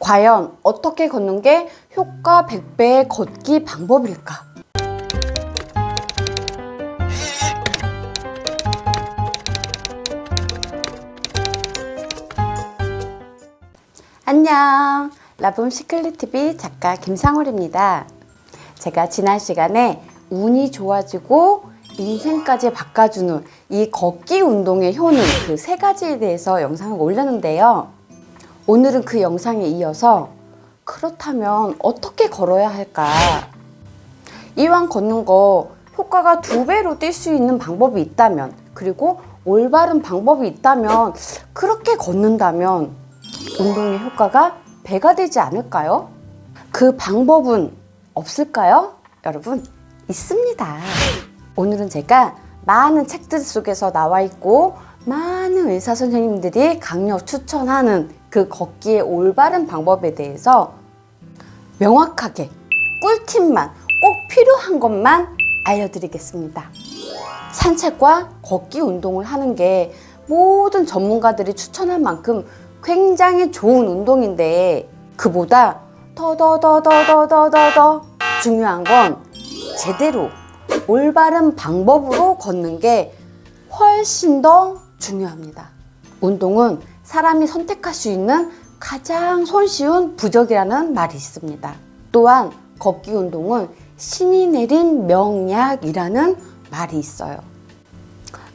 과연 어떻게 걷는 게 효과 100배의 걷기 방법일까? 안녕, 라붐 시클릿TV 작가 김상월입니다. 제가 지난 시간에 운이 좋아지고 인생까지 바꿔주는 이 걷기 운동의 효능, 그 세 가지에 대해서 영상을 올렸는데요. 오늘은 그 영상에 이어서 그렇다면 어떻게 걸어야 할까? 이왕 걷는 거 효과가 2배로 뛸 수 있는 방법이 있다면, 그리고 올바른 방법이 있다면, 그렇게 걷는다면 운동의 효과가 배가 되지 않을까요? 그 방법은 없을까요? 여러분, 있습니다. 오늘은 제가 많은 책들 속에서 나와 있고 많은 의사 선생님들이 강력 추천하는 그 걷기의 올바른 방법에 대해서 명확하게 꿀팁만, 꼭 필요한 것만 알려드리겠습니다. 산책과 걷기 운동을 하는 게 모든 전문가들이 추천할 만큼 굉장히 좋은 운동인데, 그보다 더 중요한 건 제대로 올바른 방법으로 걷는 게 훨씬 더 중요합니다. 운동은 사람이 선택할 수 있는 가장 손쉬운 부적이라는 말이 있습니다. 또한 걷기 운동은 신이 내린 명약이라는 말이 있어요.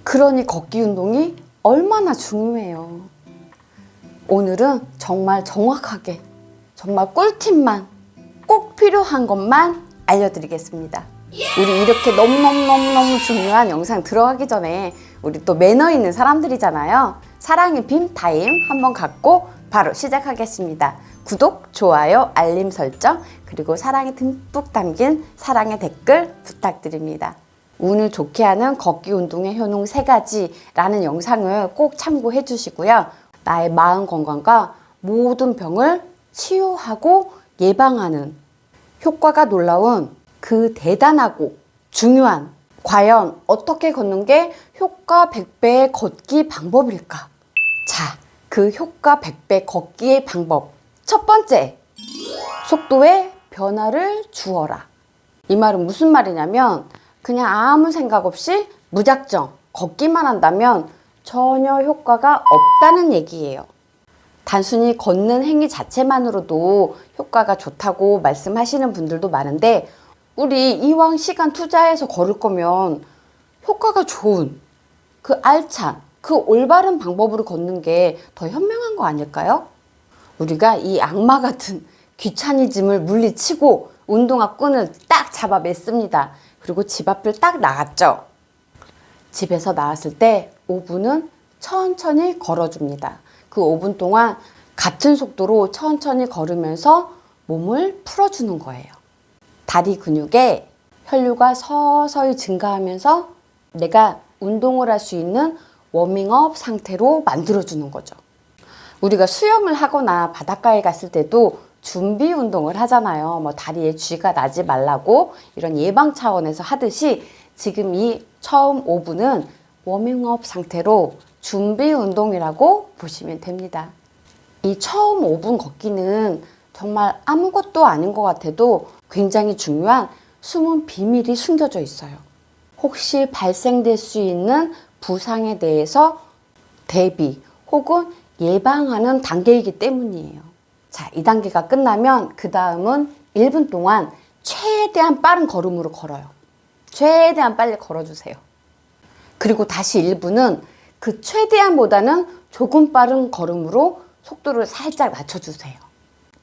그러니 걷기 운동이 얼마나 중요해요. 오늘은 정말 정확하게, 정말 꿀팁만, 꼭 필요한 것만 알려드리겠습니다. 우리 이렇게 너무너무 중요한 영상 들어가기 전에 우리 또 매너 있는 사람들이잖아요. 사랑의 빔 타임 한번 갖고 바로 시작하겠습니다. 구독, 좋아요, 알림 설정, 그리고 사랑이 듬뿍 담긴 사랑의 댓글 부탁드립니다. 운을 좋게 하는 걷기 운동의 효능 3가지라는 영상을 꼭 참고해 주시고요. 나의 마음 건강과 모든 병을 치유하고 예방하는 효과가 놀라운 그 대단하고 중요한, 과연 어떻게 걷는 게 효과 100배의 걷기 방법일까? 자, 그 효과 100배 걷기의 방법. 첫 번째, 속도에 변화를 주어라. 이 말은 무슨 말이냐면, 그냥 아무 생각 없이 무작정 걷기만 한다면 전혀 효과가 없다는 얘기예요. 단순히 걷는 행위 자체만으로도 효과가 좋다고 말씀하시는 분들도 많은데, 우리 이왕 시간 투자해서 걸을 거면 효과가 좋은, 그 알찬, 그 올바른 방법으로 걷는 게 더 현명한 거 아닐까요? 우리가 이 악마 같은 귀차니즘을 물리치고 운동화 끈을 딱 잡아 맸습니다. 그리고 집 앞을 딱 나갔죠. 집에서 나왔을 때 5분은 천천히 걸어줍니다. 그 5분 동안 같은 속도로 천천히 걸으면서 몸을 풀어주는 거예요. 다리 근육에 혈류가 서서히 증가하면서 내가 운동을 할 수 있는 워밍업 상태로 만들어주는 거죠. 우리가 수영을 하거나 바닷가에 갔을 때도 준비 운동을 하잖아요. 뭐 다리에 쥐가 나지 말라고 이런 예방 차원에서 하듯이 지금 이 처음 5분은 워밍업 상태로 준비 운동이라고 보시면 됩니다. 이 처음 5분 걷기는 정말 아무것도 아닌 것 같아도 굉장히 중요한 숨은 비밀이 숨겨져 있어요. 혹시 발생될 수 있는 부상에 대해서 대비 혹은 예방하는 단계이기 때문이에요. 자, 이 단계가 끝나면 그 다음은 1분 동안 최대한 빠른 걸음으로 걸어요. 최대한 빨리 걸어주세요. 그리고 다시 1분은 그 최대한보다는 조금 빠른 걸음으로 속도를 살짝 낮춰주세요.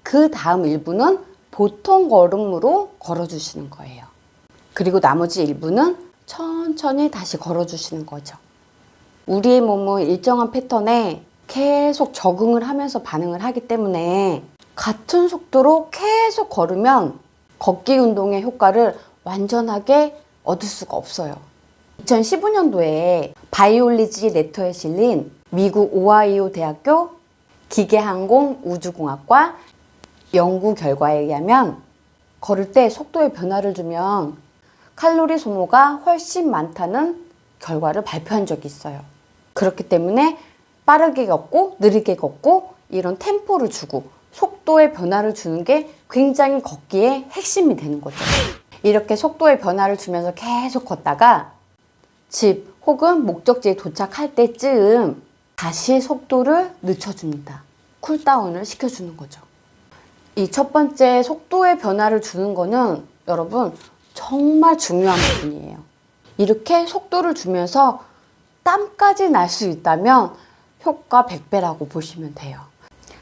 그 다음 1분은 보통 걸음으로 걸어주시는 거예요. 그리고 나머지 1분은 천천히 다시 걸어주시는 거죠. 우리의 몸은 일정한 패턴에 계속 적응을 하면서 반응을 하기 때문에 같은 속도로 계속 걸으면 걷기 운동의 효과를 완전하게 얻을 수가 없어요. 2015년도에 바이올리지 레터에 실린 미국 오하이오 대학교 기계항공우주공학과 연구 결과에 의하면 걸을 때 속도에 변화를 주면 칼로리 소모가 훨씬 많다는 결과를 발표한 적이 있어요. 그렇기 때문에 빠르게 걷고 느리게 걷고 이런 템포를 주고 속도의 변화를 주는 게 굉장히 걷기의 핵심이 되는 거죠. 이렇게 속도의 변화를 주면서 계속 걷다가 집 혹은 목적지에 도착할 때쯤 다시 속도를 늦춰줍니다. 쿨다운을 시켜주는 거죠. 이 첫 번째 속도의 변화를 주는 거는 여러분 정말 중요한 부분이에요. 이렇게 속도를 주면서 땀까지 날 수 있다면 효과 100배라고 보시면 돼요.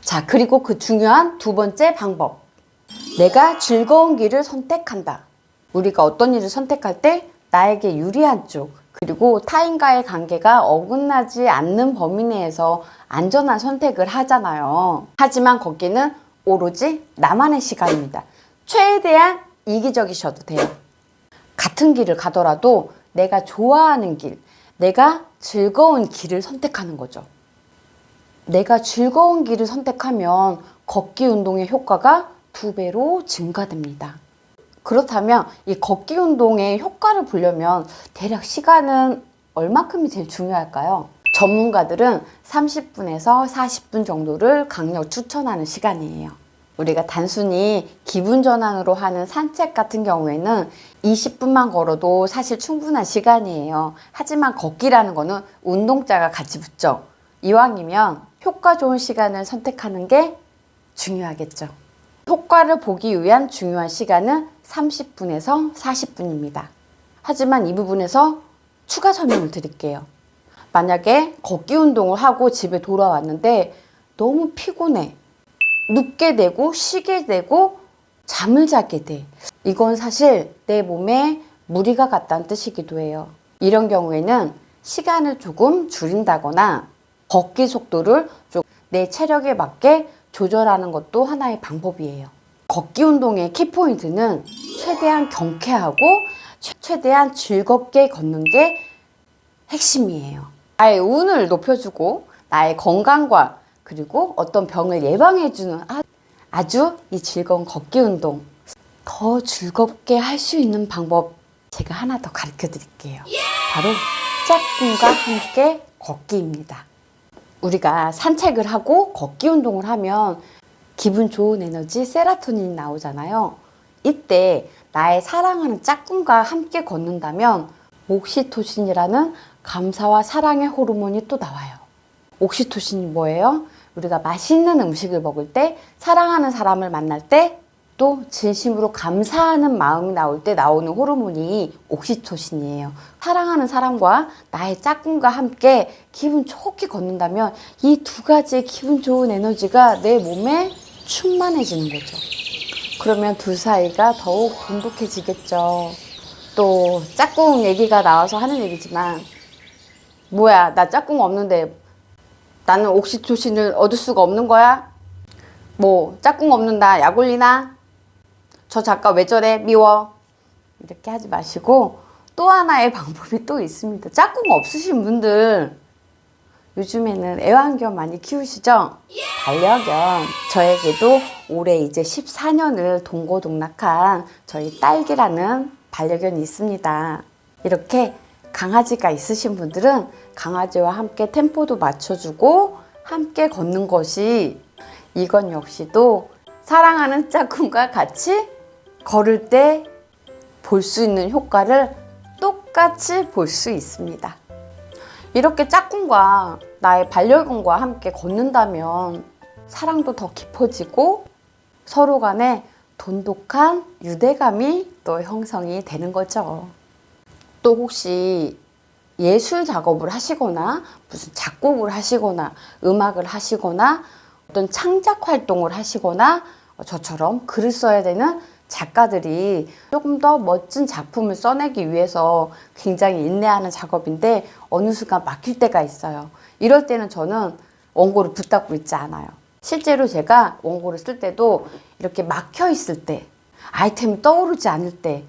자, 그리고 그 중요한 두 번째 방법. 내가 즐거운 길을 선택한다. 우리가 어떤 일을 선택할 때 나에게 유리한 쪽, 그리고 타인과의 관계가 어긋나지 않는 범위 내에서 안전한 선택을 하잖아요. 하지만 거기는 오로지 나만의 시간입니다. 최대한 이기적이셔도 돼요. 같은 길을 가더라도 내가 좋아하는 길, 내가 즐거운 길을 선택하는 거죠. 내가 즐거운 길을 선택하면 걷기 운동의 효과가 2배로 증가됩니다. 그렇다면 이 걷기 운동의 효과를 보려면 대략 시간은 얼마큼이 제일 중요할까요? 전문가들은 30분에서 40분 정도를 강력 추천하는 시간이에요. 우리가 단순히 기분 전환으로 하는 산책 같은 경우에는 20분만 걸어도 사실 충분한 시간이에요. 하지만 걷기라는 거는 운동자가 같이 붙죠. 이왕이면 효과 좋은 시간을 선택하는 게 중요하겠죠. 효과를 보기 위한 중요한 시간은 30분에서 40분입니다. 하지만 이 부분에서 추가 설명을 드릴게요. 만약에 걷기 운동을 하고 집에 돌아왔는데 너무 피곤해. 눕게 되고 쉬게 되고 잠을 자게 돼. 이건 사실 내 몸에 무리가 갔다는 뜻이기도 해요. 이런 경우에는 시간을 조금 줄인다거나 걷기 속도를 좀 내 체력에 맞게 조절하는 것도 하나의 방법이에요. 걷기 운동의 키포인트는 최대한 경쾌하고 최대한 즐겁게 걷는 게 핵심이에요. 나의 운을 높여주고 나의 건강과 그리고 어떤 병을 예방해주는 아주 이 즐거운 걷기 운동, 더 즐겁게 할 수 있는 방법 제가 하나 더 가르쳐 드릴게요. 바로 짝꿍과 함께 걷기입니다. 우리가 산책을 하고 걷기 운동을 하면 기분 좋은 에너지 세로토닌이 나오잖아요. 이때 나의 사랑하는 짝꿍과 함께 걷는다면 옥시토신이라는 감사와 사랑의 호르몬이 또 나와요. 옥시토신이 뭐예요? 우리가 맛있는 음식을 먹을 때, 사랑하는 사람을 만날 때, 또 진심으로 감사하는 마음이 나올 때 나오는 호르몬이 옥시토신이에요. 사랑하는 사람과 나의 짝꿍과 함께 기분 좋게 걷는다면 이 두 가지의 기분 좋은 에너지가 내 몸에 충만해지는 거죠. 그러면 둘 사이가 더욱 돈독해지겠죠. 또 짝꿍 얘기가 나와서 하는 얘기지만 뭐야, 나 짝꿍 없는데 나는 옥시토신을 얻을 수가 없는 거야? 뭐 짝꿍 없는다 약 올리나? 저 작가 왜 저래? 미워. 이렇게 하지 마시고 또 하나의 방법이 또 있습니다. 짝꿍 없으신 분들 요즘에는 애완견 많이 키우시죠? 반려견. 저에게도 올해 이제 14년을 동고동락한 저희 딸기라는 반려견이 있습니다. 이렇게 강아지가 있으신 분들은 강아지와 함께 템포도 맞춰주고 함께 걷는 것이, 이건 역시도 사랑하는 짝꿍과 같이 걸을 때 볼 수 있는 효과를 똑같이 볼 수 있습니다. 이렇게 짝꿍과 나의 반려견과 함께 걷는다면 사랑도 더 깊어지고 서로 간에 돈독한 유대감이 또 형성이 되는 거죠. 또 혹시 예술 작업을 하시거나 무슨 작곡을 하시거나 음악을 하시거나 어떤 창작 활동을 하시거나 저처럼 글을 써야 되는 작가들이 조금 더 멋진 작품을 써내기 위해서 굉장히 인내하는 작업인데 어느 순간 막힐 때가 있어요. 이럴 때는 저는 원고를 붙잡고 있지 않아요. 실제로 제가 원고를 쓸 때도 이렇게 막혀 있을 때, 아이템이 떠오르지 않을 때,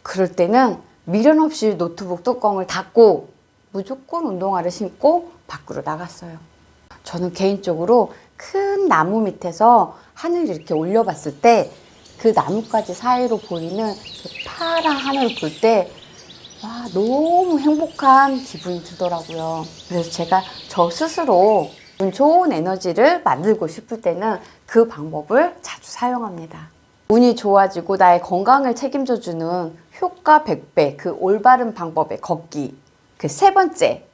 그럴 때는 미련 없이 노트북 뚜껑을 닫고 무조건 운동화를 신고 밖으로 나갔어요. 저는 개인적으로 큰 나무 밑에서 하늘을 이렇게 올려봤을 때 그 나뭇가지 사이로 보이는 그 파란 하늘을 볼 때 와, 너무 행복한 기분이 들더라고요. 그래서 제가 저 스스로 운 좋은 에너지를 만들고 싶을 때는 그 방법을 자주 사용합니다. 운이 좋아지고 나의 건강을 책임져주는 효과 100배 그 올바른 방법의 걷기. 그 세 번째,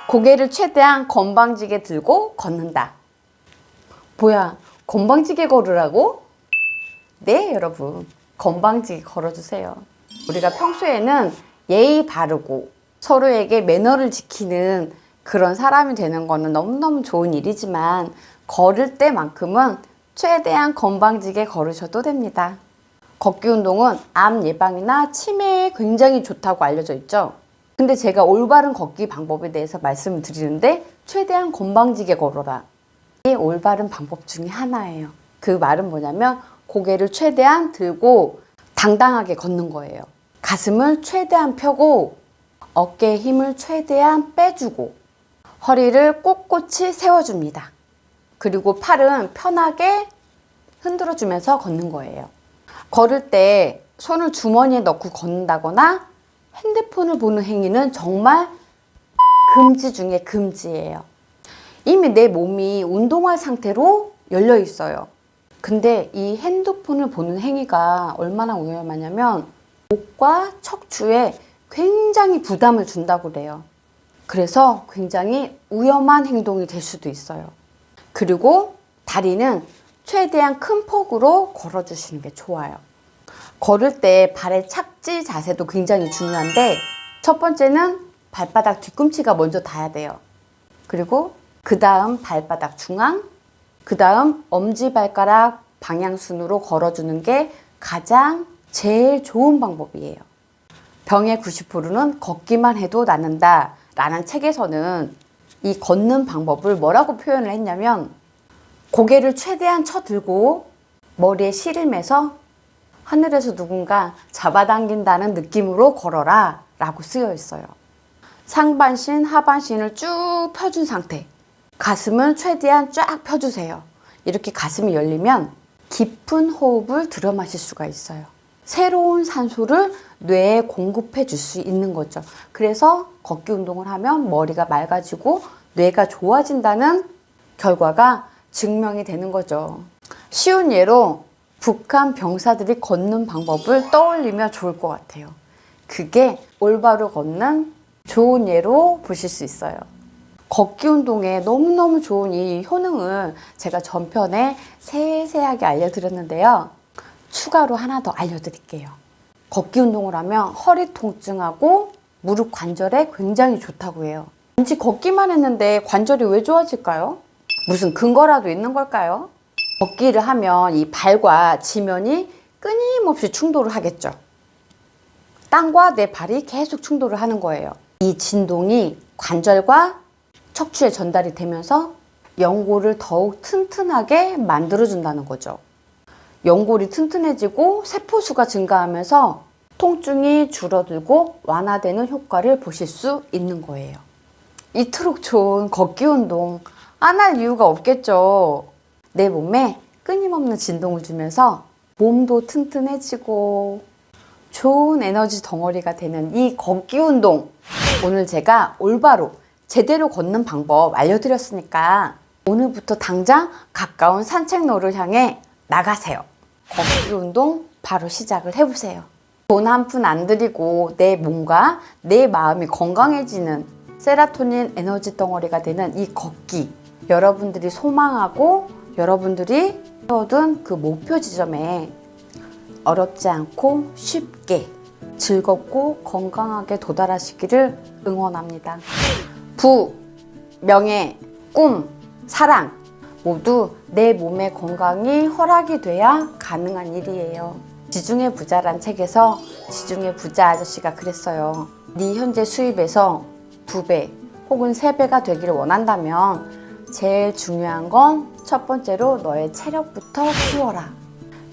고개를 최대한 건방지게 들고 걷는다. 뭐야, 건방지게 걸으라고? 네, 여러분. 건방지게 걸어주세요. 우리가 평소에는 예의 바르고 서로에게 매너를 지키는 그런 사람이 되는 거는 너무너무 좋은 일이지만 걸을 때만큼은 최대한 건방지게 걸으셔도 됩니다. 걷기 운동은 암 예방이나 치매에 굉장히 좋다고 알려져 있죠. 근데 제가 올바른 걷기 방법에 대해서 말씀을 드리는데 최대한 건방지게 걸어라. 이게 올바른 방법 중에 하나예요. 그 말은 뭐냐면 고개를 최대한 들고 당당하게 걷는 거예요. 가슴을 최대한 펴고 어깨에 힘을 최대한 빼주고 허리를 꼿꼿이 세워줍니다. 그리고 팔은 편하게 흔들어주면서 걷는 거예요. 걸을 때 손을 주머니에 넣고 걷는다거나 핸드폰을 보는 행위는 정말 금지 중에 금지예요. 이미 내 몸이 운동할 상태로 열려 있어요. 근데 이 핸드폰을 보는 행위가 얼마나 위험하냐면 목과 척추에 굉장히 부담을 준다고 그래요. 그래서 굉장히 위험한 행동이 될 수도 있어요. 그리고 다리는 최대한 큰 폭으로 걸어주시는 게 좋아요. 걸을 때 발의 착지 자세도 굉장히 중요한데 첫 번째는 발바닥 뒤꿈치가 먼저 닿아야 돼요. 그리고 그 다음 발바닥 중앙, 그 다음 엄지발가락 방향순으로 걸어주는 게 가장 제일 좋은 방법이에요. 병의 90%는 걷기만 해도 낫는다 라는 책에서는 이 걷는 방법을 뭐라고 표현을 했냐면 고개를 최대한 쳐들고 머리에 실을 매서 하늘에서 누군가 잡아당긴다는 느낌으로 걸어라 라고 쓰여 있어요. 상반신, 하반신을 쭉 펴준 상태. 가슴을 최대한 쫙 펴주세요. 이렇게 가슴이 열리면 깊은 호흡을 들여 마실 수가 있어요. 새로운 산소를 뇌에 공급해 줄 수 있는 거죠. 그래서 걷기 운동을 하면 머리가 맑아지고 뇌가 좋아진다는 결과가 증명이 되는 거죠. 쉬운 예로 북한 병사들이 걷는 방법을 떠올리면 좋을 것 같아요. 그게 올바로 걷는 좋은 예로 보실 수 있어요. 걷기 운동에 너무너무 좋은 이 효능을 제가 전편에 세세하게 알려드렸는데요. 추가로 하나 더 알려드릴게요. 걷기 운동을 하면 허리 통증하고 무릎 관절에 굉장히 좋다고 해요. 단지 걷기만 했는데 관절이 왜 좋아질까요? 무슨 근거라도 있는 걸까요? 걷기를 하면 이 발과 지면이 끊임없이 충돌을 하겠죠. 땅과 내 발이 계속 충돌을 하는 거예요. 이 진동이 관절과 척추에 전달이 되면서 연골을 더욱 튼튼하게 만들어준다는 거죠. 연골이 튼튼해지고 세포수가 증가하면서 통증이 줄어들고 완화되는 효과를 보실 수 있는 거예요. 이토록 좋은 걷기 운동 안 할 이유가 없겠죠. 내 몸에 끊임없는 진동을 주면서 몸도 튼튼해지고 좋은 에너지 덩어리가 되는 이 걷기 운동, 오늘 제가 올바로 제대로 걷는 방법 알려드렸으니까 오늘부터 당장 가까운 산책로를 향해 나가세요. 걷기 운동 바로 시작을 해보세요. 돈 한 푼 안 들이고 내 몸과 내 마음이 건강해지는 세라토닌 에너지 덩어리가 되는 이 걷기, 여러분들이 소망하고 여러분들이 세워둔 그 목표 지점에 어렵지 않고 쉽게 즐겁고 건강하게 도달하시기를 응원합니다. 부, 명예, 꿈, 사랑 모두 내 몸의 건강이 허락이 돼야 가능한 일이에요. 지중해 부자란 책에서 지중해 부자 아저씨가 그랬어요. 네 현재 수입에서 2배 혹은 3배가 되기를 원한다면 제일 중요한 건 첫 번째로 너의 체력부터 키워라.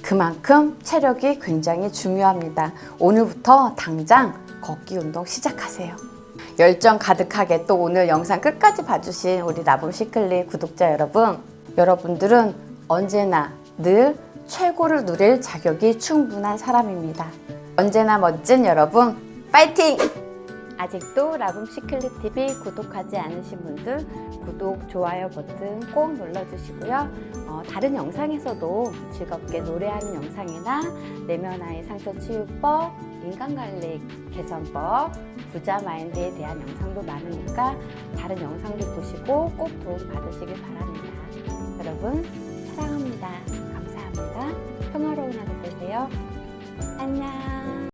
그만큼 체력이 굉장히 중요합니다. 오늘부터 당장 걷기 운동 시작하세요. 열정 가득하게 또 오늘 영상 끝까지 봐주신 우리 라붐 시클릿 구독자 여러분, 여러분들은 언제나 늘 최고를 누릴 자격이 충분한 사람입니다. 언제나 멋진 여러분, 파이팅! 아직도 라붐시클릿TV 구독하지 않으신 분들 구독, 좋아요 버튼 꼭 눌러주시고요. 다른 영상에서도 즐겁게 노래하는 영상이나 내면화의 상처 치유법, 인간관리 개선법, 부자 마인드에 대한 영상도 많으니까 다른 영상도 보시고 꼭 도움 받으시길 바랍니다. 여러분 사랑합니다. 감사합니다. 평화로운 하루 되세요. 안녕.